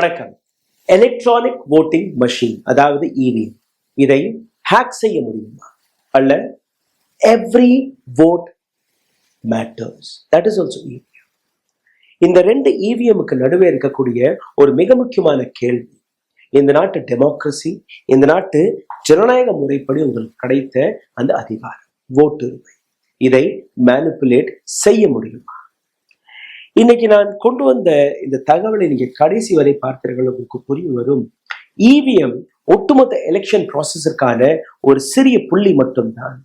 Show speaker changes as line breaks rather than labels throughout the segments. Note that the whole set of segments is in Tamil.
வணக்கம். எலக்ட்ரானிக் voting machine அதாவது EVM இதை ஹேக் செய்ய முடியுமா? அல்ல, every vote matters, that is also EVM. இந்த ரெண்டு EVMக்கு நடுவே இருக்கக்கூடிய ஒரு மிக முக்கியமான கேள்வி, இந்த நாட்டு டெமோக்ரஸி, இந்த நாட்டு ஜனநாயக முறைப்படி உங்களுக்கு கிடைத்த அந்த அதிகாரம், ஓட்டு உரிமை, இதை மேனிப்புலேட் செய்ய முடியுமா? இன்னைக்கு நான் கொண்டு வந்த இந்த தகவலை நீங்க கடைசி வரை பார்த்தீர்கள், உங்களுக்கு புரிய வரும். EVM ஒட்டுமொத்த எலெக்ஷன் ப்ராசஸிற்கான ஒரு சிறிய புள்ளி மட்டும்தான்.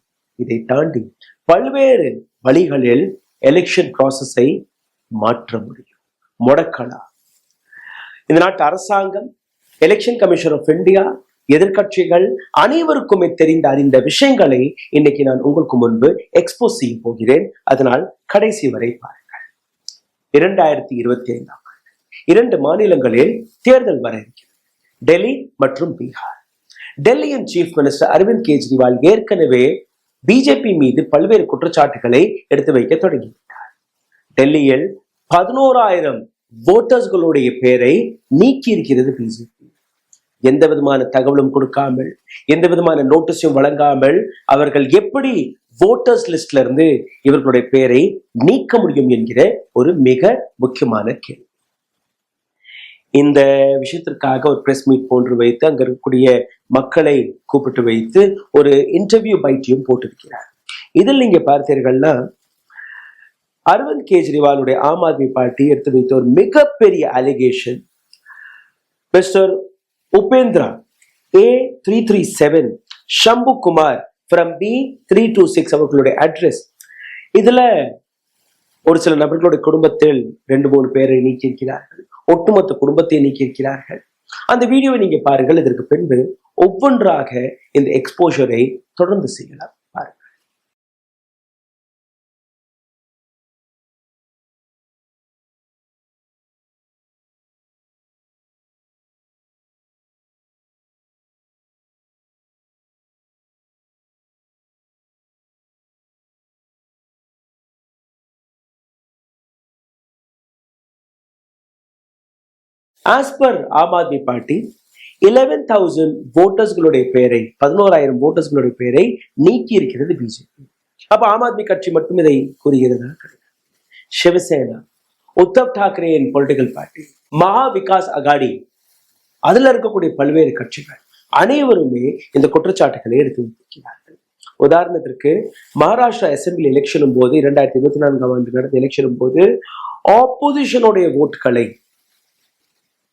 இதை தாண்டி பல்வேறு வழிகளில் எலெக்ஷன் ப்ராசஸை மாற்ற முடியும், முடக்கலாம். இந்த நாட்டு அரசாங்கம், எலெக்ஷன் கமிஷன் ஆஃப் இந்தியா, எதிர்கட்சிகள் அனைவருக்குமே அறிந்த விஷயங்களை இன்னைக்கு நான் உங்களுக்கு முன்பு எக்ஸ்போஸ் செய்ய போகிறேன். அதனால் கடைசி வரை பாருங்கள். 2025 2 மாநிலங்களில் தேர்தல் வர இருக்கிறது, டெல்லி மற்றும் பீகார். டெல்லியின் சீஃப் மினிஸ்டர் அரவிந்த் கெஜ்ரிவால் ஏற்கனவே பிஜேபி மீது பல்வேறு குற்றச்சாட்டுகளை எடுத்து வைக்க தொடங்கிவிட்டார். டெல்லியில் 11,000 ஓட்டர்ஸ்களுடைய பெயரை நீக்கி இருக்கிறது பிஜேபி. எந்த விதமான தகவலும் கொடுக்காமல், எந்த விதமான நோட்டீஸும் வழங்காமல் அவர்கள் எப்படி வோட்டர்ஸ் லிஸ்ட்ல இருந்து இவர்களுடைய பெயரை நீக்க முடியும் என்கிற ஒரு மிக முக்கியமான கேள்வி. இந்த விஷயத்திற்காக ஒரு பிரஸ் மீட் போன்று வைத்து அங்க இருக்கக்கூடிய மக்களை கூப்பிட்டு வைத்து ஒரு இன்டர்வியூ பைட்டியும் போட்டிருக்கிறார். இதில் நீங்க பார்த்தீர்கள்னா, அரவிந்த் கெஜ்ரிவாலுடைய ஆம் ஆத்மி பார்ட்டி எடுத்து வைத்த ஒரு மிகப்பெரிய allegation, mister Upendra A337 Shambhu Kumar from B326 அவர்களுடைய அட்ரஸ், இதுல ஒரு சில நபர்களுடைய குடும்பத்தில் 2-3 பேரை நீக்கியிருக்கிறார்கள், ஒட்டுமொத்த குடும்பத்தை நீக்கியிருக்கிறார்கள். அந்த வீடியோவை நீங்க பாருங்கள். இதற்கு பின்பு ஒவ்வொன்றாக இந்த எக்ஸ்போஷரை தொடர்ந்து செய்யலாம். பாருங்கள். As per Aam Aadmi party, 11,000 ஓட்டர்ஸ்களுடைய பெயரை, 11,000 ஓட்டர்ஸ்களுடைய பெயரை நீக்கி இருக்கிறது பிஜேபி. அப்ப ஆம் ஆத்மி கட்சி மட்டும் இதை கூறுகிறதா? கிடையாது. சிவசேனா, உத்தவ் தாக்கரேயின் பொலிட்டிக்கல் பார்ட்டி, மகா விகாஸ் அகாடி, அதுல இருக்கக்கூடிய பல்வேறு கட்சிகள் அனைவருமே இந்த குற்றச்சாட்டுகளை எடுத்து வைக்கிறார்கள். உதாரணத்திற்கு மகாராஷ்டிரா அசெம்பிளி எலெக்ஷனும் போது, 2024 நடந்த எலெக்ஷனும் போது ஆப்போசிஷனுடைய ஓட்டுகளை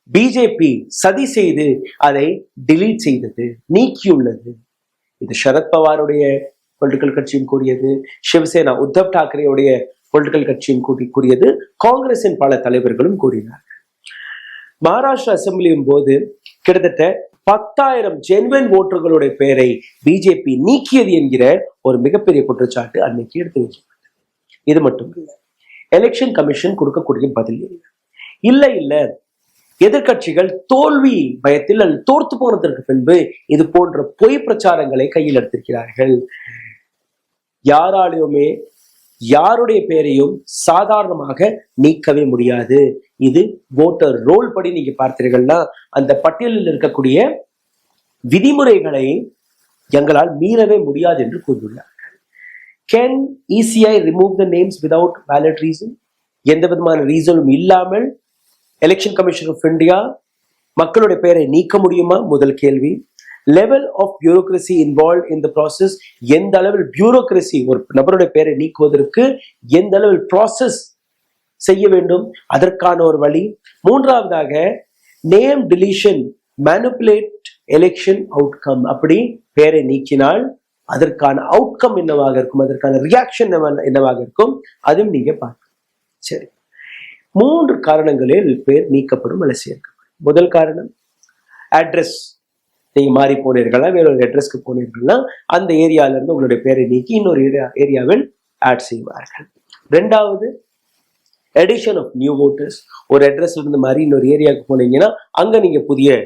பிஜேபி சதி செய்து அதை டிலீட் செய்தது, நீக்கியுள்ளது. இது சரத்பவாருடைய பொலிட்டிக்கல் கட்சியும் கூறியது, சிவசேனா உத்தவ் தாக்கரேயுடைய பொலிட்டிக்கல் கட்சியும் கூறியது, காங்கிரசின் பல தலைவர்களும் கூறினார்கள். மகாராஷ்டிரா அசெம்பிளியும் போது கிட்டத்தட்ட 10,000 ஜென்வன் ஓட்டர்களுடைய பெயரை பிஜேபி நீக்கியது என்கிற ஒரு மிகப்பெரிய குற்றச்சாட்டு அன்னைக்கு எடுத்து வைக்கப்பட்டது. இது மட்டும் இல்லை, எலெக்ஷன் கமிஷன் கொடுக்கக்கூடிய பதில் இல்லை, எதிர்கட்சிகள் தோல்வி பயத்தில் அல்லது தோர்த்து போனதற்கு பின்பு இது போன்ற பொய் பிரச்சாரங்களை கையில் எடுத்திருக்கிறார்கள். யாராலையுமே யாருடைய பெயரையும் சாதாரணமாக நீக்கவே முடியாது. இது ஓட்டர் ரோல் படி நீங்க பார்த்தீர்கள்னா அந்த பட்டியலில் இருக்கக்கூடிய விதிமுறைகளை எங்களால் மீறவே முடியாது என்று கூறியுள்ளார்கள். Can ECI remove the names without valid reason? எந்த விதமான ரீசனும் இல்லாமல் எலெக்ஷன் கமிஷன் ஆஃப் இந்தியா மக்களுடைய பெயரை நீக்க முடியுமா? முதல் கேள்வி. Level of bureaucracy involve in the process, எந்த அளவில் பியூரோக்ரசி ஒரு நபருடைய பெயரை நீக்குவதற்கு எந்த அளவில் ப்ராசஸ் செய்ய வேண்டும், அதற்கான ஒரு வழி. மூன்றாவதாக, name deletion manipulate election outcome, அப்படி பெயரை நீக்கினால் அதற்கான அவுட்கம் என்னவாக இருக்கும், அதற்கான ரியாக்ஷன் என்னவாக இருக்கும், அதுவும் நீங்க பார்க்கணும். சரி, 3 காரணங்களில் பேர் நீக்கப்படும் அல்லது சேர்க்கப்படும். முதல் காரணம், அட்ரஸ். நீங்க மாறி போனீர்களா, வேறொரு அட்ரஸ்க்கு போனீர்கள்னா அந்த ஏரியால இருந்து உங்களுடைய பேரை நீக்கி இன்னொரு ஏரியாவில் ஆட் செய்வார்கள். 2வது, எடிஷன் ஆஃப் நியூ ஓட்டர்ஸ். ஒரு அட்ரஸ்ல இருந்து மாதிரி இன்னொரு ஏரியாவுக்கு போனீங்கன்னா அங்க நீங்க புதிய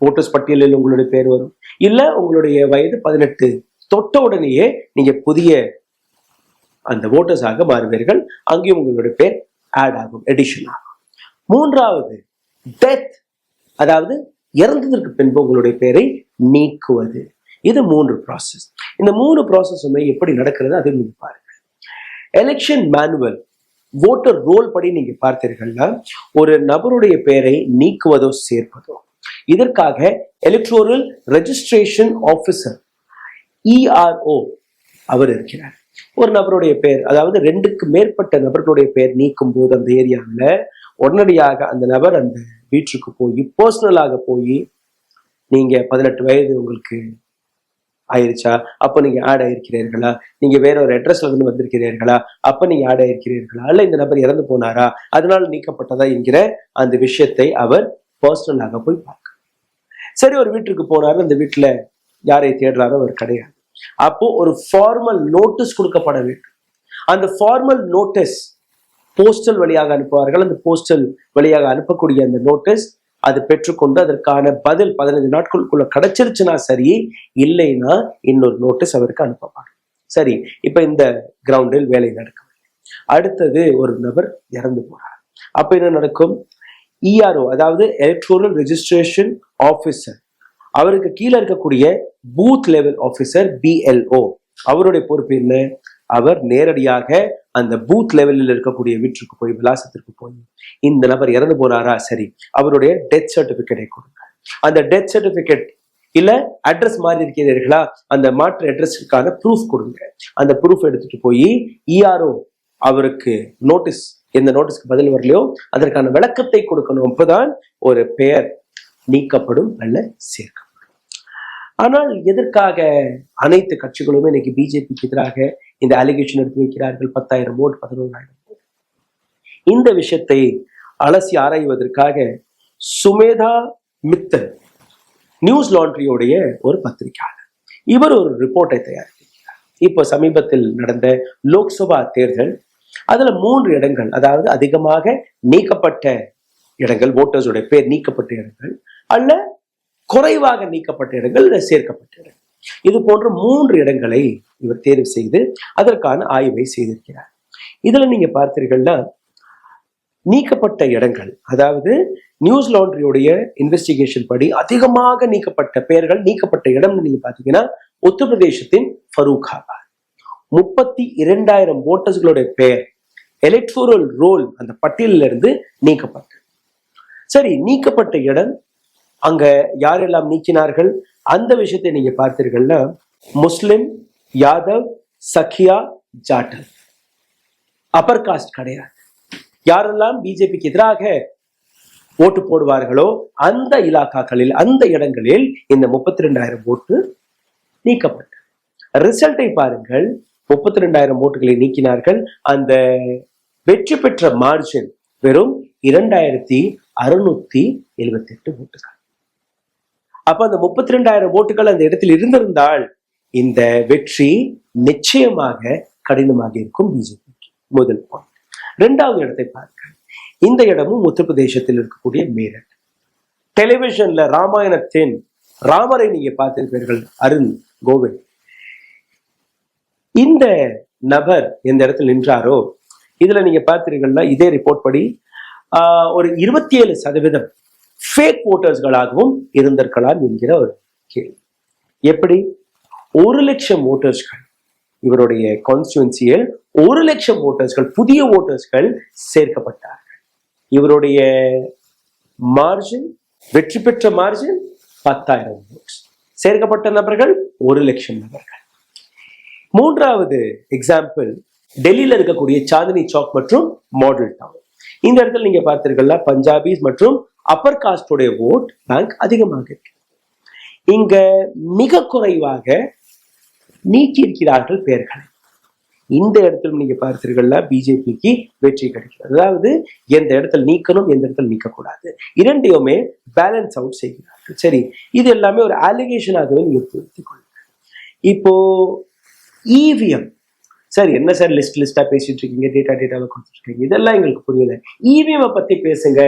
ஓட்டர்ஸ் பட்டியலில் உங்களுடைய பேர் வரும். இல்ல உங்களுடைய வயது 18 தொட்ட உடனேயே நீங்க புதிய அந்த ஓட்டர்ஸாக மாறுவீர்கள், அங்கேயும் உங்களுடைய பேர் ஆட் ஆகும், எடிஷன் ஆகும். 3வது, டெத் அதாவது இறந்ததற்கு பின்பு உங்களுடைய பெயரை நீக்குவது. இது 3 ப்ராசஸ். இந்த 3 ப்ராசஸுமே எப்படி நடக்கிறது அது நீங்க பாருங்க. எலெக்ஷன் மேனுவல் ஓட்டர் ரோல் படி நீங்க பார்த்தீர்கள்னா ஒரு நபருடைய பெயரை நீக்குவதோ சேர்ப்பதோ இதற்காக எலக்ட்ரோரல் ரெஜிஸ்ட்ரேஷன் ஆபீசர் ERO அவர் இருக்கிறார். ஒரு நபருடைய பெயர், அதாவது 2க்கு மேற்பட்ட நபர்களுடைய பெயர் நீக்கும் போது அந்த ஏரியாவில் உடனடியாக அந்த நபர் அந்த வீட்டுக்கு போய் பர்சனலாக போய் நீங்க 18 வயது உங்களுக்கு ஆயிருச்சா, அப்ப நீங்க ஆட் ஆயிருக்கிறீர்களா, நீங்க வேற ஒரு அட்ரஸ்ல இருந்து வந்திருக்கிறீர்களா, அப்ப நீங்க ஆட் ஆயிருக்கிறீர்களா, அல்ல இந்த நபர் இறந்து போனாரா அதனால நீக்கப்பட்டதா என்கிற அந்த விஷயத்தை அவர் பர்சனலாக போய் பார்க்க. சரி, ஒரு வீட்டுக்கு போனாரு, அந்த வீட்டுல யாரை தேடுறாரோ அவர் கிடையாது. அப்போ ஒரு ஃபார்மல் நோட்டீஸ் கொடுக்கப்பட வேண்டும். அந்த ஃபார்மல் நோட்டீஸ் போஸ்டல் வழியாக அனுப்புவார்கள். அந்த போஸ்டல் வழியாக அனுப்பக்கூடிய அந்த நோட்டீஸ் அது பெற்றுக்கொண்டு அதற்கான பதில் 15 நாட்களுக்குள்ள கிடைச்சிருச்சுன்னா சரி, இல்லைன்னா இன்னொரு நோட்டீஸ் அவருக்கு அனுப்பப்படும். சரி, இப்ப இந்த கிரவுண்டில் வேலை நடக்கும். அடுத்தது ஒரு நபர் இறந்து போறார். அப்ப என்ன நடக்கும்? ERO, அதாவது எலக்ட்ரோரல் ரெஜிஸ்ட்ரேஷன் ஆபீசர், அவருக்கு கீழே இருக்கக்கூடிய பூத் லெவல் ஆபீசர் BLO, அவருடைய பொறுப்பு என்ன? அவர் நேரடியாக அந்த பூத் லெவலில் இருக்கக்கூடிய வீட்டுக்கு போய் விலாசத்திற்கு போய் இந்த நபர் இறந்து போனாரா, சரி, அவருடைய டெத் சர்டிபிகேட்டை கொடுங்க. அந்த டெத் சர்டிபிகேட் இல்ல அட்ரஸ் மாறி இருக்கிறீர்களா, அந்த மாற்று அட்ரஸுக்கான ப்ரூஃப் கொடுங்க. அந்த ப்ரூஃப் எடுத்துட்டு போய் ERO அவருக்கு நோட்டீஸ், எந்த நோட்டீஸ்க்கு பதில் வரலையோ அதற்கான விளக்கத்தை கொடுக்கணும். அப்பதான் ஒரு பெயர் நீக்கப்படும் அல்ல சேர்க்கப்படும். ஆனால் எதற்காக அனைத்து கட்சிகளுமே இன்னைக்கு பிஜேபிக்கு எதிராக இந்த அலிகேஷன் எடுத்து வைக்கிறார்கள்? 10,000 ஓட், 11,000 ஓட். இந்த விஷயத்தை அலசி ஆராய்வதற்காக சுமேதா மித்தல், நியூஸ் லாண்ட்ரியோடைய ஒரு பத்திரிகையாளர், இவர் ஒரு ரிப்போர்ட்டை தயாரிக்கிறார். இப்போ சமீபத்தில் நடந்த லோக்சபா தேர்தல், அதுல 3 இடங்கள், அதாவது அதிகமாக நீக்கப்பட்ட இடங்கள், ஓட்டர்ஸோட பேர் நீக்கப்பட்ட இடங்கள் அல்ல குறைவாக நீக்கப்பட்ட இடங்கள், சேர்க்கப்பட்ட இடங்கள், இது போன்ற 3 இடங்களை இவர் தேர்வு செய்து அதற்கான ஆய்வை செய்திருக்கிறார். இதுல நீங்க பார்த்தீர்கள்னா நீக்கப்பட்ட இடங்கள், அதாவது நியூஸ் லாண்ட்ரியோடைய இன்வெஸ்டிகேஷன் படி அதிகமாக நீக்கப்பட்ட பெயர்கள், நீக்கப்பட்ட இடம் நீங்க பாத்தீங்கன்னா உத்தரப்பிரதேசத்தின் ஃபரூக்காபாத் 32,000 ஓட்டர்ஸ்களுடைய பெயர் எலக்டோரல் ரோல் அந்த பட்டியலில் இருந்து நீக்கப்பட்டது. சரி, நீக்கப்பட்ட இடம் அங்க யாரெல்லாம் நீக்கினார்கள் அந்த விஷயத்தை நீங்க பார்த்தீர்கள்னா முஸ்லிம், யாதவ், சக்கியா, ஜாட்டல், அப்பர் காஸ்ட் கிடையாது. யாரெல்லாம் பிஜேபிக்கு எதிராக ஓட்டு போடுவார்களோ அந்த இலாக்காக்களில், அந்த இடங்களில் இந்த 32,000 ஓட்டு நீக்கப்பட்டது. ரிசல்ட்டை பாருங்கள், 32,000 ஓட்டுகளை நீக்கினார்கள். அந்த வெற்றி பெற்ற மார்ஜின் வெறும் 2,678 ஓட்டுகள். அப்ப அந்த 32,000 ஓட்டுகள் அந்த இடத்தில் இருந்திருந்தால் இந்த வெற்றி நிச்சயமாக கடினமாக இருக்கும் பிஜேபிக்கு. முதல் பாயிண்ட். 2வது இடத்தை பாருங்கள். இந்த இடமும் உத்தரப்பிரதேசத்தில் இருக்கக்கூடிய மேரட். டெலிவிஷன்ல ராமாயணத்தின் ராமரை நீங்க பார்த்திருப்பீர்கள், அருண் கோவிந்த். இந்த நபர் எந்த இடத்தில் நின்றாரோ இதுல நீங்க பார்த்தீர்கள்னா இதே ரிப்போர்ட் படி ஒரு 27% ஃபேக் ஓட்டர்ஸ்களாகவும் இருந்திருக்கலாம் என்கிற ஒரு கேள்வி. எப்படி? 1,00,000 ஓட்டர்ஸ்கள், இவருடைய கான்ஸ்டிட்யூன்சியில் 1,00,000 ஓட்டர்ஸ்கள், புதிய ஓட்டர்ஸ்கள் சேர்க்கப்பட்டார்கள். இவருடைய மார்ஜின், வெற்றி பெற்ற மார்ஜின் 10,000 ஓட்ஸ். சேர்க்கப்பட்ட நபர்கள் 1,00,000 நபர்கள். 3வது எக்ஸாம்பிள், டெல்லியில இருக்கக்கூடிய சாந்தினி சௌக் மற்றும் மாடல் டவுன். இந்த இடத்துல நீங்க பார்த்தீர்கள்னா பஞ்சாபிஸ் மற்றும் அப்பர் காஸ்டோடைய ஓட் பேங்க் அதிகமாக இருக்கு. இங்க மிக குறைவாக நீக்கி இருக்கிறார்கள் பெயர்களை. இந்த இடத்துல நீங்க பார்த்தீர்கள்னா பிஜேபிக்கு வெற்றி கிடைக்கிறது. அதாவது எந்த இடத்துல நீக்கணும், எந்த இடத்துல நீக்கக்கூடாது, இரண்டையுமே பேலன்ஸ் அவுட் செய்கிறார்கள். சரி, இது எல்லாமே ஒரு அலிகேஷனாகவே நீங்க எடுத்துக் கொள்ளுங்க. இப்போ இவிஎம், சார் என்ன சார் லிஸ்டா பேசிட்டு இருக்கீங்க, டேட்டாவை கொடுத்துட்டு இருக்கீங்க, இதெல்லாம் எங்களுக்கு புரியல. இவிஎம் பத்தி பேசுங்க.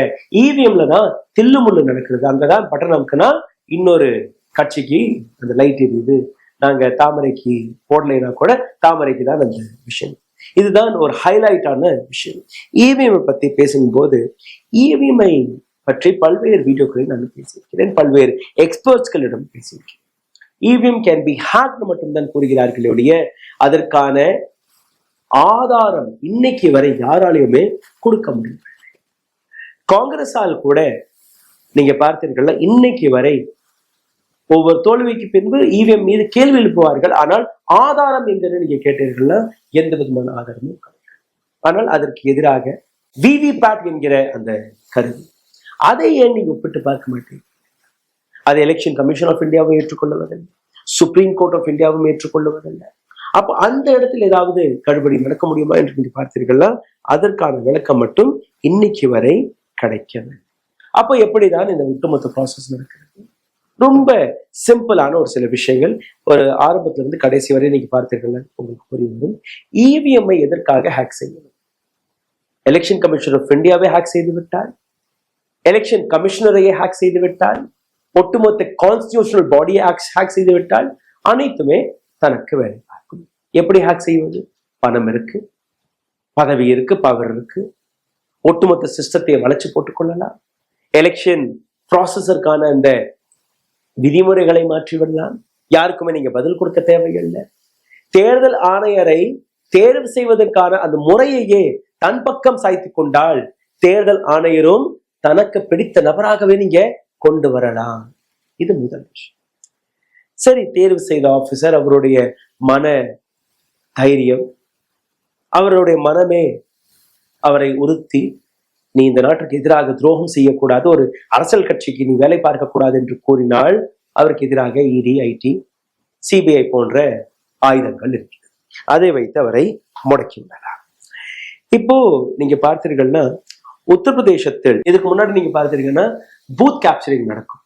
இவிஎம்ல தான் தில்லு முள்ளு நடக்கிறது. அங்கதான் பட்டன் அமுக்குனா இன்னொரு கட்சிக்கு அந்த லைட் எரியுது. நாங்க தாமரைக்கு போடலைன்னா கூட தாமரைக்கு தான் அந்த விஷயம். இதுதான் ஒரு ஹைலைட்டான விஷயம். இவிஎம் பத்தி பேசும்போது இவிஎம்ஐ பற்றி பல்வேறு வீடியோக்களில் நான் பேசியிருக்கிறேன், பல்வேறு எக்ஸ்பர்ட்ஸ்களிடம் பேசியிருக்கிறேன். இவிஎம் கேன் பி ஹேக்டு மட்டும்தான் கூறுகிறார்களே ஒழிய அதற்கான ஆதாரம் இன்னைக்கு வரை யாராலையுமே கொடுக்க முடியும். காங்கிரஸால் கூட நீங்க பார்த்தீர்கள், இன்னைக்கு வரை ஒவ்வொரு தோல்விக்கு பின்பு இவிஎம் மீது கேள்வி எழுப்புவார்கள். ஆனால் ஆதாரம் என்கிறது நீங்க கேட்டீர்கள்னா எந்த விதமான ஆதாரமும் கிடையாது. ஆனால் அதற்கு எதிராக விவிபேட் என்கிற அந்த கருவி, அதை ஏன் நீங்க ஒப்பிட்டு பார்க்க மாட்டீங்க? அதை எலெக்ஷன் கமிஷன் ஆஃப் இந்தியாவும் ஏற்றுக்கொள்வதில்லை, சுப்ரீம் கோர்ட் ஆஃப் இந்தியாவும் ஏற்றுக்கொள்வதில்லை. அப்ப அந்த இடத்துல ஏதாவது கடுபடி நடக்க முடியுமா என்று நீங்க பார்த்தீர்கள்னா அதற்கான விளக்கம் மட்டும் இன்னைக்கு வரை கிடைக்கவில்லை. அப்போ எப்படிதான் இந்த ஒட்டுமொத்த ப்ராசஸ் நடக்கிறது? ரொம்ப சிம்பிளான ஒரு சில விஷயங்கள், ஒரு ஆரம்பத்துல இருந்து கடைசி வரை நீங்க பார்த்தீர்கள் உங்களுக்கு புரிய வரும். இவிஎம்ஐ எதற்காக ஹேக் செய்யணும்? எலெக்ஷன் கமிஷன் ஆஃப் இந்தியாவை ஹேக் செய்து விட்டால், எலெக்ஷன் கமிஷனரையே ஹேக் செய்து விட்டால், ஒட்டுமொத்த கான்ஸ்டிடியூஷனல் பாடியை ஹேக் செய்து விட்டால் அனைத்துமே தனக்கு வேலை பார்க்கும். எப்படி ஹேக் செய்வது? பணம் இருக்கு, பதவி இருக்கு, பவர் இருக்கு, ஒட்டுமொத்த சிஸ்டத்தை வளைச்சு போட்டுக்கொள்ளலாம். எலெக்ஷன் ப்ராசஸருக்கான அந்த விதிமுறைகளை மாற்றிவிடலாம். யாருக்குமே நீங்க பதில் கொடுக்க தேவையில்லை. தேர்தல் ஆணையரை தேர்வு செய்வதற்கான அந்த முறையையே தன் பக்கம் சாய்த்து கொண்டால் தேர்தல் ஆணையரும் தனக்கு பிடித்த நபராகவே நீங்க கொண்டு வரலாம். இது முதல் விஷயம். சரி, தேர்வு செய்த ஆபீசர் அவருடைய மன தைரியம், அவருடைய மனமே அவரை உறுத்தி நீ இந்த நாட்டுக்கு எதிராக துரோகம் செய்யக்கூடாது, ஒரு அரசியல் கட்சிக்கு நீ வேலை பார்க்க கூடாது என்று கூறினால் அவருக்கு எதிராக இடி, ஐடி, சிபிஐ போன்ற ஆயுதங்கள் இருக்கிறது. அதை வைத்து அவரை முடக்கிவிடலாம். இப்போ நீங்க பார்த்தீர்கள்னா உத்தரப்பிரதேசத்தில் இதுக்கு முன்னாடி நீங்க பார்த்தீங்கன்னா பூத் கேப்சரிங் நடக்கும்.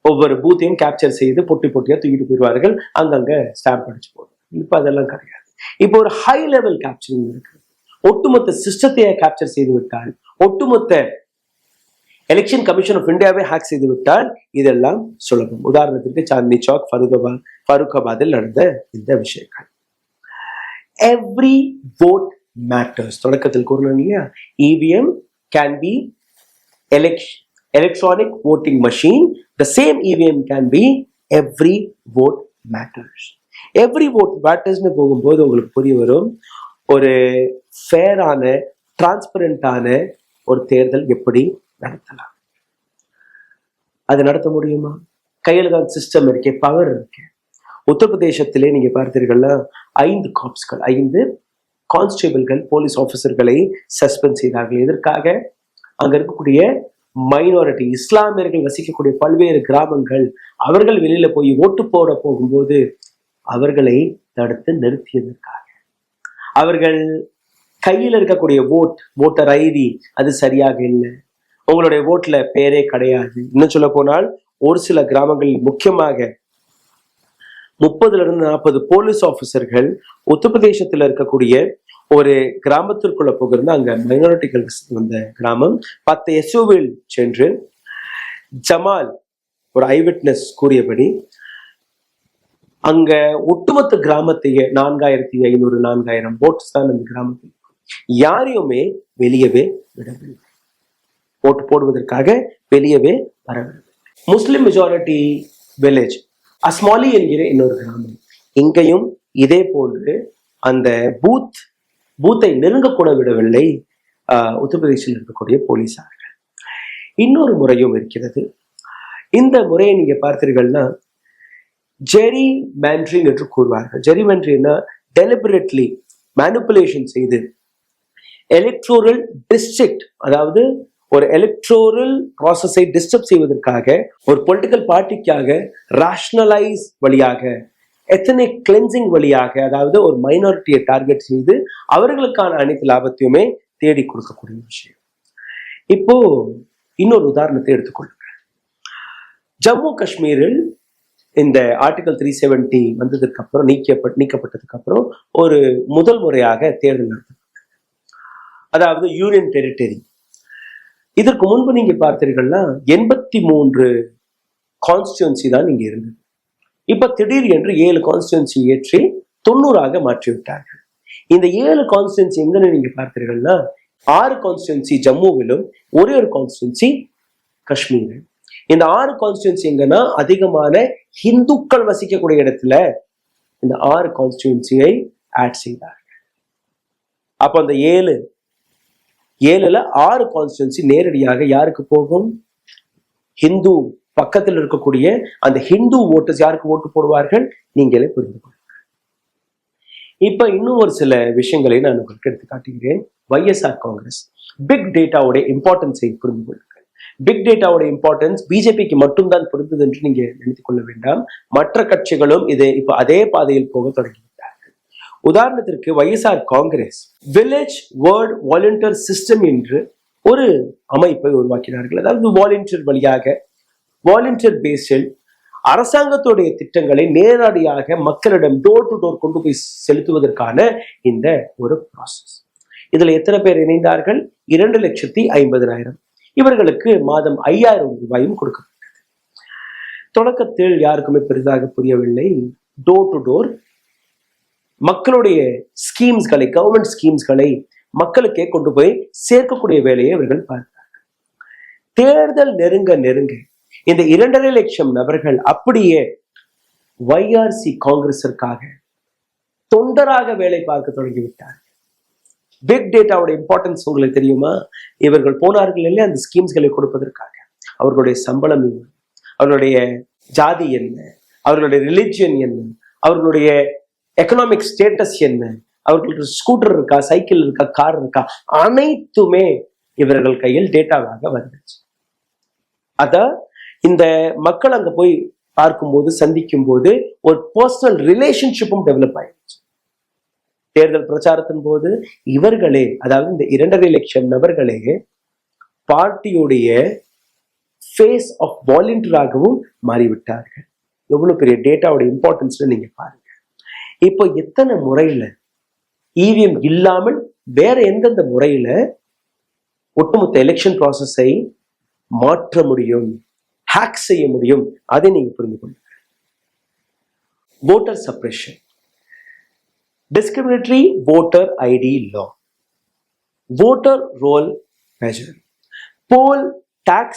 ஒவ்வொரு பூத்தையும் கேப்சர் செய்து பொட்டி பொட்டியா தூக்கிட்டு போயிடுவார்கள், அங்கங்க ஸ்டாம்ப் அடிச்சு போடுவாங்க. இப்ப அதெல்லாம் கிடையாது. இப்போ ஒரு ஹை லெவல் கேப்சரிங் இருக்கு. ஒட்டுமொத்த சிஸ்டத்தையே கேப்சர் செய்து விட்டால், ஒட்டுமொத்த எலெக்ஷன் கமிஷன் ஆஃப் இந்தியாவை ஹேக் செய்து விட்டால் இதெல்லாம் சுலபம். உதாரணத்திற்கு சாந்தினி சௌக், ஃபருக்காபாதில் நடந்த இந்த விஷயங்கள். Every vote matters. தொடக்கத்தில் கூறணும் இல்லையா, EVM can be electronic voting machine. The same EVM can be every vote matters. Every vote matters னு போகும்போது உங்களுக்கு புரிய வரும், ஒரு ஃபேரான டிரான்ஸ்பரண்டான ஒரு தேர்தல் எப்படி நடத்தலாம். அது நடத்த முடியுமா? கையில தான் சிஸ்டம் இருக்கே, பவர் இருக்கு. உத்தரப்பிரதேசத்திலே நீங்க பார்த்தீர்கள்னா 5 காப்ஸ்கள், 5 கான்ஸ்டேபிள்கள், போலீஸ் ஆபீசர்களை சஸ்பெண்ட் செய்தார்கள். எதற்காக? அங்க இருக்கக்கூடிய மைனாரிட்டி இஸ்லாமியர்கள் வசிக்கக்கூடிய பல்வேறு கிராமங்கள், அவர்கள் வெளியில போய் ஓட்டு போட போகும்போது அவர்களை தடுத்து நிறுத்தியதற்காக. அவர்கள் கையில் இருக்கக்கூடிய ஓட்டர் ஐடி அது சரியாக இல்லை, உங்களுடைய ஓட்டுல பேரே கிடையாது. இன்னும் சொல்ல போனால் ஒரு சில கிராமங்களில் முக்கியமாக 30-40 போலீஸ் ஆபீசர்கள் உத்தரப்பிரதேசத்துல இருக்கக்கூடிய ஒரு கிராமத்திற்குள்ள போகிறது. அங்க மைனாரிட்டிகள் வந்த கிராமம். 10 எஸ்யூவில் சென்று ஜமால் ஒரு ஐவிட்னஸ் கூறியபடி அங்க ஒட்டுமொத்த கிராமத்தையே 4500-4000 ஓட்ஸ் தான் அந்த கிராமத்தில், யாரையுமே வெளியவே விடவில்லை. ஓட்டு போடுவதற்காக வெளியவே வரவில்லை. முஸ்லிம் மெஜாரிட்டி வில்லேஜ் அஸ்மாலி என்கிற இன்னொரு கிராமம், இங்கேயும் இதே போன்று அந்த பூத்தை நெருங்கக்கூட விடவில்லை உத்தரப்பிரதேசில் இருக்கக்கூடிய போலீசார்கள். இன்னொரு முறையும் இருக்கிறது. இந்த முறையை நீங்க பார்த்தீர்கள்னா ஜெரி மேண்ட்ரிங் என்று கூறுவார்கள். ஜெரி மேண்ட்ரிங்னா டெலிபரேட்லி மேனிபுலேஷன் செய்து எலக்ட்ரோரல் டிஸ்ட்ரிக்ட், அதாவது ஒரு எலக்ட்ரோரல் ப்ராசஸை டிஸ்டர்ப் செய்வதற்காக, ஒரு பொலிட்டிக்கல் பார்ட்டிக்காக ரேஷனலைஸ் வழியாக, எத்தனிக் கிளென்சிங் வழியாக, அதாவது ஒரு மைனாரிட்டியை டார்கெட் செய்து அவர்களுக்கான அனைத்து லாபத்தையுமே தேடி கொடுக்கக்கூடிய விஷயம். இப்போ இன்னொரு உதாரணத்தை எடுத்துக்கொள்ளுங்க. ஜம்மு காஷ்மீரில் இந்த ஆர்டிகல் 370 வந்ததுக்கு அப்புறம் நீக்கப்பட்டதுக்கு அப்புறம் ஒரு முதல் முறையாக தேர்தல் நடத்தப்பட்டது. அதாவது யூனியன் டெரிட்டரி. இதற்கு முன்பு நீங்க பார்த்தீர்கள்னா 83 கான்ஸ்டியூன்சி தான் இங்க இருந்தது. இப்ப திடீர் என்று 7 கான்ஸ்டியூன்சி ஏற்றி 90ஆக மாற்றிவிட்டார்கள். இந்த 7 கான்ஸ்டியூன்சி எங்கன்னு நீங்க பார்த்தீர்கள்னா 6 கான்ஸ்டிடுவன்சி ஜம்முவிலும், ஒரே ஒரு கான்ஸ்டிடுவன்சி காஷ்மீர். இந்த 6 கான்ஸ்டிடுவன்சி எங்கன்னா அதிகமான இந்துக்கள் வசிக்கக்கூடிய இடத்துல இந்த 6 கான்ஸ்டிடுவன்சியை ஆட் செய்தார்கள். அப்ப அந்த 7ல 6 கான்ஸ்டிடுவன்சி நேரடியாக யாருக்கு போகும்? ஹிந்து பக்கத்தில் இருக்கக்கூடிய அந்த ஹிந்து ஓட்டர்ஸ் யாருக்கு ஓட்டு போடுவார்கள்? நீங்களே புரிந்து கொள்ளுங்கள். இப்ப இன்னும் ஒரு சில விஷயங்களை நான் உங்களுக்கு எடுத்து காட்டுகிறேன். YSR காங்கிரஸ் பிக் டேட்டாவுடைய இம்பார்ட்டன்ஸை புரிந்து கொள்ளுங்கள். பிக் டேட்டாவுடைய இம்பார்ட்டன்ஸ் பிஜேபிக்கு மட்டும்தான் பொருந்தது என்று நீங்க நினைத்துக் கொள்ள வேண்டாம். மற்ற கட்சிகளும் இது இப்ப அதே பாதையில் போக தொடங்கிவிட்டார்கள். உதாரணத்திற்கு YSR Congress village world volunteer system என்று ஒரு அமைப்பை உருவாக்கினார்கள். அதாவது வாலண்டியர் வழியாக, வாலண்டியர் பேஸில் அரசாங்கத்துடைய திட்டங்களை நேரடியாக மக்களிடம் டோர் டு டோர் கொண்டு போய் செலுத்துவதற்கான இந்த ஒரு ப்ராசஸ். இதுல எத்தனை பேர் இணைந்தார்கள்? 2,50,000. இவர்களுக்கு மாதம் 5,000 ரூபாயும் கொடுக்கப்பட்டது. தொடக்கத்தில் யாருக்குமே பெரிதாக புரியவில்லை. டோர் டு டோர் மக்களுடைய ஸ்கீம்ஸ்களை, கவர்மெண்ட் ஸ்கீம்ஸ்களை மக்களுக்கே கொண்டு போய் சேர்க்கக்கூடிய வேலையை இவர்கள் பார்த்தார்கள். தேர்தல் நெருங்க நெருங்க இந்த 2,50,000 நபர்கள் அப்படியே YRC காங்கிரஸிற்காக தொண்டராக வேலை பார்க்க தொடங்கிவிட்டார். பிக் டேட்டாவுடைய இம்பார்ட்டன்ஸ் உங்களுக்கு தெரியுமா? இவர்கள் போனார்கள் இல்லையா அந்த ஸ்கீம்ஸ்களை கொடுப்பதற்காக. அவர்களுடைய சம்பளம் என்ன, அவர்களுடைய ஜாதி என்ன, அவர்களுடைய ரிலிஜியன் என்ன, அவர்களுடைய எக்கனாமிக் ஸ்டேட்டஸ் என்ன, அவர்களுக்கு ஸ்கூட்டர் இருக்கா, சைக்கிள் இருக்கா, கார் இருக்கா, அனைத்துமே இவர்கள் கையில் டேட்டாவாக வந்துச்சு. அத இந்த மக்கள் அங்க போய் பார்க்கும்போது, சந்திக்கும் போது ஒரு பர்சனல் ரிலேஷன்ஷிப்பும் டெவலப் ஆயிடுச்சு. தேர்தல் பிரச்சாரத்தின் போது இவர்களே, அதாவது இந்த 2,50,000 நபர்களே பார்ட்டியுடைய ஃபேஸ் ஆஃப் வாலண்டியராகவும் மாறிவிட்டார்கள். எவ்வளவு பெரிய டேட்டாவுடைய இம்பார்ட்டன்ஸ் நீங்க பாருங்க. இப்போ எத்தனை முறையில இவிஎம் இல்லாமல் வேற எந்தெந்த முறையில ஒட்டுமொத்த எலெக்ஷன் ப்ராசஸை மாற்ற முடியும், ஹேக் செய்ய முடியும், அதை நீங்க புரிந்து கொள்ளுங்க. voter suppression, discriminatory voter ID law, voter roll measure, poll tax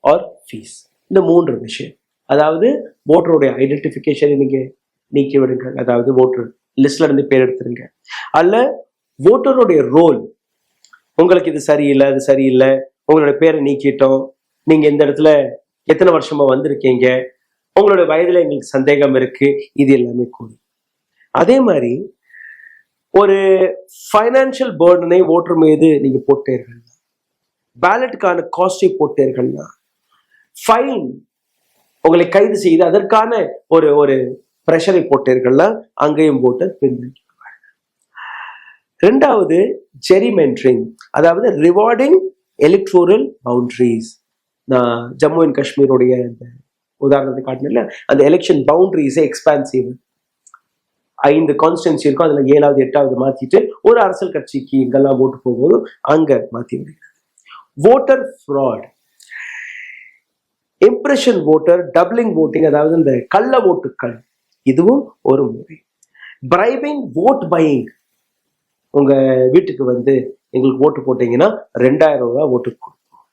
or fees. இந்த 3 விஷயம். அதாவது ஓட்டருடைய ஐடென்டிஃபிகேஷனை நீங்க நீக்கி விடுங்க, அதாவது ஓட்டர் லிஸ்ட்ல இருந்து பேர் எடுத்துருங்க. அல்ல ஓட்டருடைய ரோல், உங்களுக்கு இது சரியில்லை, அது சரியில்லை, உங்களுடைய பேரை நீக்கிட்டோம், நீங்க இந்த இடத்துல எத்தனை வருஷமா வந்திருக்கீங்க, உங்களுடைய வயதுல எங்களுக்கு சந்தேகம் இருக்கு, இது எல்லாமே கூடும். அதே மாதிரி ஒரு ஃபைனான்சியல் பேர்டனை ஓட்டர் மீது நீங்க போட்டீர்கள், பேலட்டுக்கான காஸ்டை போட்டீர்கள்னா, ஃபைன் உங்களை கைது செய்து அதற்கான ஒரு ஒரு பிரஷரை போட்டீர்கள்னா அங்கேயும் ஓட்டர் பின்தங்கி. ரெண்டாவது ஜெரிமெண்ட்ரிங், அதாவது ரிவார்டிங் எலக்ட்ரோரல் பவுண்டரிஸ். நான் ஜம்மு அண்ட் காஷ்மீருடைய அந்த உதாரணத்தை காட்டினேன்ல, அந்த எலெக்ஷன் பவுண்டரிஸை எக்ஸ்பான்சிவ். 5 கான்ஸ்டிடுவன்சி இருக்கும், அதுல 7வது 8வது மாத்திட்டு ஒரு அரசியல் கட்சிக்கு எங்கெல்லாம் ஓட்டு போகும்போது அங்க மாத்தி விடுகிறது. voter fraud, impression voter, doubling voting, அதாவது இந்த கள்ள ஓட்டுக்கள், இதுவும் ஒரு முறை. பிரைபிங் vote buying, உங்க வீட்டுக்கு வந்து எங்களுக்கு ஓட்டு போட்டீங்கன்னா 2,000 ரூபாய் ஓட்டுக்கு கொடுப்போம்,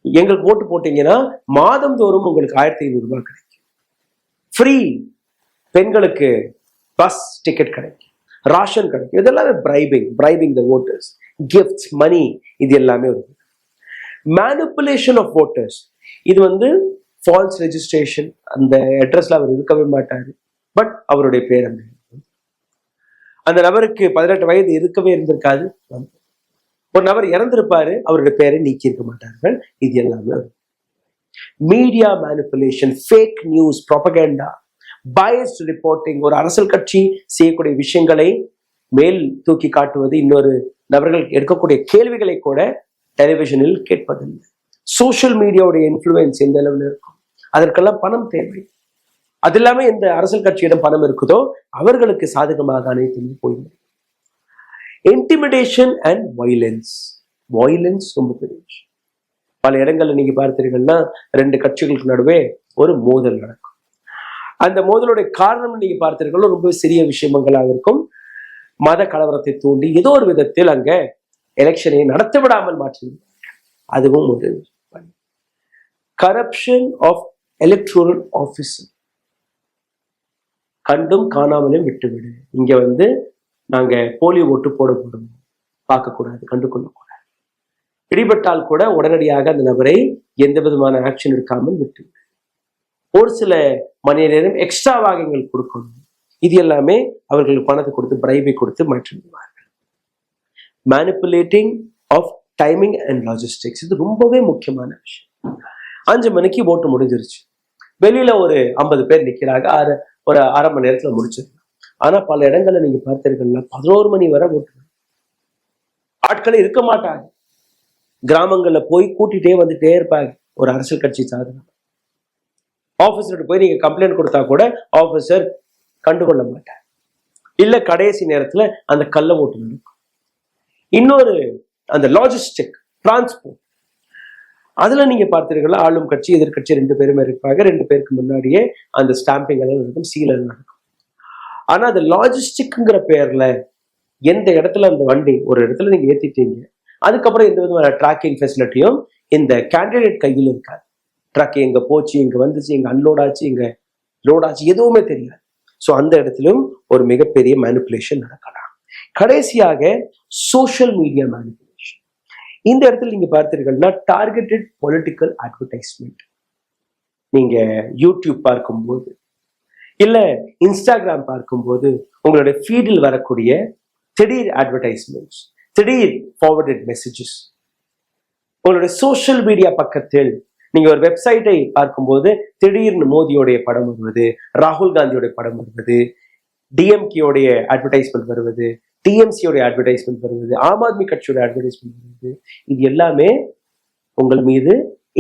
எங்களுக்கு ஓட்டு போட்டீங்கன்னா மாதந்தோறும் உங்களுக்கு 1,500 ரூபாய் கிடைக்கும், ஃப்ரீ பெண்களுக்கு பஸ் டிக்கெட் கிடைக்கும், ராஷன் கிடைக்கும். இதெல்லாமே பிரைபிங் த ஓட்டர்ஸ், கிஃப்ட்ஸ், மணி, இது எல்லாமே வருது. மேனிப்புலேஷன் ஆஃப் ஓட்டர்ஸ், இது வந்து ஃபால்ஸ் ரெஜிஸ்ட்ரேஷன், அந்த அட்ரஸ்ல அவர் இருக்கவே மாட்டாரு, பட் அவருடைய பேர் அந்த நபருக்கு 18 வயது இருக்கவே இருந்திருக்காது, ஒரு நபர் இறந்திருப்பாரு, அவருடைய பேரை நீக்கி இருக்க மாட்டார்கள். இது எல்லாமே வரும். Media manipulation, fake news, propaganda, biased reporting, ஒரு அரசியல் கட்சி செய்யக்கூடிய விஷயங்களை மேல் தூக்கி காட்டுவது, இன்னொரு நபர்கள் எடுக்கக்கூடிய கேள்விகளை கூட டெலிவிஷனில் கேட்பதில்லை. சோசியல் மீடியாவுடைய இன்ஃப்ளூயன்ஸ் எந்த அளவில் இருக்கும், அதற்கெல்லாம் பணம் தேவை. அது இல்லாம எந்த அரசியல் கட்சியிடம் பணம் இருக்குதோ அவர்களுக்கு சாதகமாக அனைத்துமே போயிடும். இன்டிமிடேஷன் அண்ட் வயலன்ஸ் ரொம்ப பெரிய விஷயம். பல இடங்கள்ல நீங்க பார்த்தீங்கன்னா 2 கட்சிகளுக்கு நடுவே ஒரு மோதல் நடக்கும். அந்த மோதலுடைய காரணம் நீங்க பார்த்தீங்கன்னா ரொம்ப சிறிய விஷயங்களாக இருக்கும். மத கலவரத்தை தூண்டி ஏதோ ஒரு விதத்தில் அங்க எலெக்ஷனை நடத்த விடாமல் மாற்றிவிடுவார்கள். அதுவும் ஒரு கரப்ஷன் ஆஃப் எலக்ட்ரல் ஆபீசர். கண்டும் காணாமலும் விட்டுவிடு. இங்க நாங்க போலி ஓட்டு போட போடணும், பார்க்கக்கூடாது, கண்டு கொள்ளக்கூடாது. பிடிபட்டால் கூட உடனடியாக அந்த நபரை எந்த விதமான ஆக்ஷன் எடுக்காமல் விட்டுவிடு. ஒரு சில மணி நேரம் எக்ஸ்ட்ராவாக எங்களுக்கு கொடுக்கணும். இது எல்லாமே அவர்களுக்கு பணத்தை கொடுத்து பிரைபை கொடுத்து மாற்றி விடுவார்கள். Manipulating of timing and logistics, இது ரொம்பவே முக்கியமான விஷயம். 5 மணிக்கு ஓட்டு முடிஞ்சிருச்சு, வெளியில ஒரு 50 பேர் நிக்கிறாங்க, ஒரு அரை மணி நேரத்துல முடிச்சிருக்காங்க. ஆனா பல இடங்கள்ல நீங்க பார்த்தீங்கன்னா 11 மணி வரை ஓட்டு ஆட்களே இருக்க மாட்டாங்க. கிராமங்கள்ல போய் கூட்டிட்டே வந்துட்டே இருப்பாங்க ஒரு அரசியல் கட்சி சாதனம். ஆபீசர்கிட்ட போய் நீங்க கம்ப்ளைண்ட் கொடுத்தா கூட ஆபீசர் கண்டுகொள்ள மாட்டார். இல்ல கடைசி நேரத்துல அந்த கள்ள ஓட்டு நடக்கும். இன்னொரு அந்த லாஜிஸ்டிக் டிரான்ஸ்போர்ட், அதுல நீங்க பார்த்தீர்களா ஆளும் கட்சி எதிர்கட்சி 2 பேருமே இருப்பாங்க. 2 பேருக்கு முன்னாடியே அந்த ஸ்டாம்பிங் எல்லாம் நடக்கும், சீல் நடக்கும். ஆனா அந்த லாஜிஸ்டிக்ங்கிற பேர்ல எந்த இடத்துல அந்த வண்டி ஒரு இடத்துல நீங்க ஏத்திட்டீங்க, அதுக்கப்புறம் எந்த விதமான ட்ராக்கிங் ஃபெசிலிட்டியும் இந்த கேண்டிடேட் கையில் இருக்காது. ட்ரக் எங்க போச்சு, இங்க வந்துச்சு, இங்க அன்லோட் ஆச்சு, இங்க லோட் ஆச்சு, எதுவுமே தெரியாது. ஸோ அந்த இடத்திலும் ஒரு மிகப்பெரிய மேனிப்புலேஷன் நடக்கலாம். கடைசியாக சோஷியல் மீடியா மேனிப்புலேஷன். இந்த இடத்துல நீங்க பார்த்தீர்கள்னா டார்கெட்டட் பொலிட்டிக்கல் அட்வர்டைஸ்மெண்ட். நீங்க யூடியூப் பார்க்கும்போது இல்ல இன்ஸ்டாகிராம் பார்க்கும்போது உங்களுடைய ஃபீடில் வரக்கூடிய திடீர் அட்வர்டைஸ்மெண்ட்ஸ், திடீர் ஃபார்வர்டட் மெசேஜஸ், உங்களுடைய சோஷியல் மீடியா பக்கத்தில் நீங்க ஒரு வெப்சைட்டை பார்க்கும்போது திடீர்னு மோடியோடைய படம் வருவது, ராகுல் காந்தியோடைய படம் வருவது, டிஎம்கேயோடைய அட்வர்டைஸ்மெண்ட் வருவது, டிஎம்சியோடைய அட்வர்டைஸ்மெண்ட் வருவது, ஆம் ஆத்மி கட்சியோட அட்வர்டைஸ்மெண்ட் வருவது, இது எல்லாமே உங்கள் மீது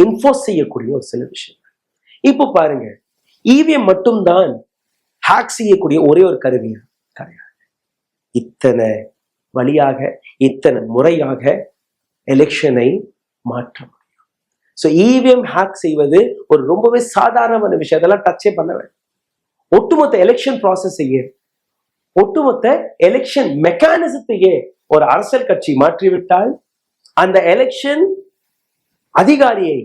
இன்ஃபோர்ஸ் செய்யக்கூடிய ஒரு சில விஷயம். இப்போ பாருங்க, இவிஎம் மட்டும்தான் ஹேக் செய்யக்கூடிய ஒரே ஒரு கருவியா கிடையாது. இத்தனை வழியாக இத்தனை முறையாக எலெக்ஷனை மாற்ற முடியும். ஸோ இவிஎம் ஹேக் செய்வது ஒரு ரொம்பவே சாதாரணமான விஷயம். அதெல்லாம் டச்சே பண்ண வேண்டும். ஒட்டுமொத்த எலெக்ஷன் ப்ராசஸையே, ஒட்டுமொத்த எலெக்ஷன் மெக்கானிசத்தையே ஒரு அரசியல் கட்சி மாற்றிவிட்டால் அந்த எலெக்ஷன் அதிகாரியை,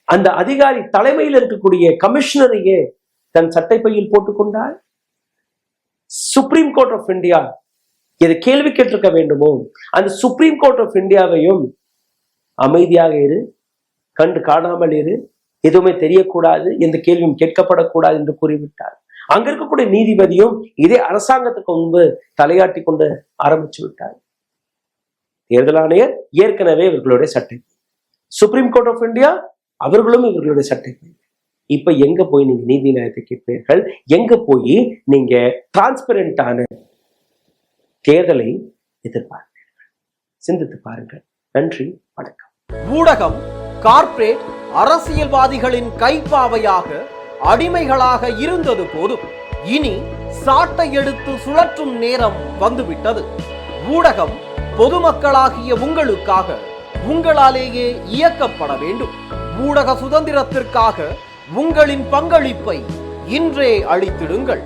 அந்த அதிகாரி தலைமையில் இருக்கக்கூடிய கமிஷனரையே தன் சட்டைப்பையில் போட்டுக்கொண்டால், சுப்ரீம் கோர்ட் ஆஃப் இந்தியா எது கேள்வி கேட்டிருக்க வேண்டுமோ அந்த சுப்ரீம் கோர்ட் ஆஃப் இந்தியாவையும் அமைதியாக இரு, கண்டு காணாமல் இரு, எதுவுமே தெரியக்கூடாது, எந்த கேள்வியும் கேட்கப்படக்கூடாது என்று கூறிவிட்டார். அங்க இருக்கக்கூடிய நீதிபதியும் இதே அரசாங்கத்துக்கு முன்பு தலையாட்டி கொண்டு ஆரம்பிச்சு விட்டார். தேர்தல் ஆணையர் ஏற்கனவே இவர்களுடைய சட்டை, சுப்ரீம் கோர்ட் ஆஃப் இந்தியா அவர்களும் இவர்களுடைய சட்டை. இப்ப எங்க போய் நீங்க நீதி நியாயத்தை கேட்பீர்கள்? எங்க போய் நீங்க டிரான்ஸ்பரண்டான தேர்தலை எதிர்பார்ப்பீர்கள்? சிந்தித்து பாருங்கள். நன்றி, வணக்கம்.
ஊடகம் கார்ப்பரேட் அரசியல்வாதிகளின் கைப்பாவையாக அடிமைகளாக இருந்தது போதும், இனி சாட்டை எடுத்து சுழற்றும் நேரம் வந்துவிட்டது. ஊடகம் பொதுமக்களாகிய உங்களுக்காக, உங்களாலேயே இயக்கப்பட வேண்டும். ஊடக சுதந்திரத்திற்காக உங்களின் பங்களிப்பை இன்றே அளித்திடுங்கள்.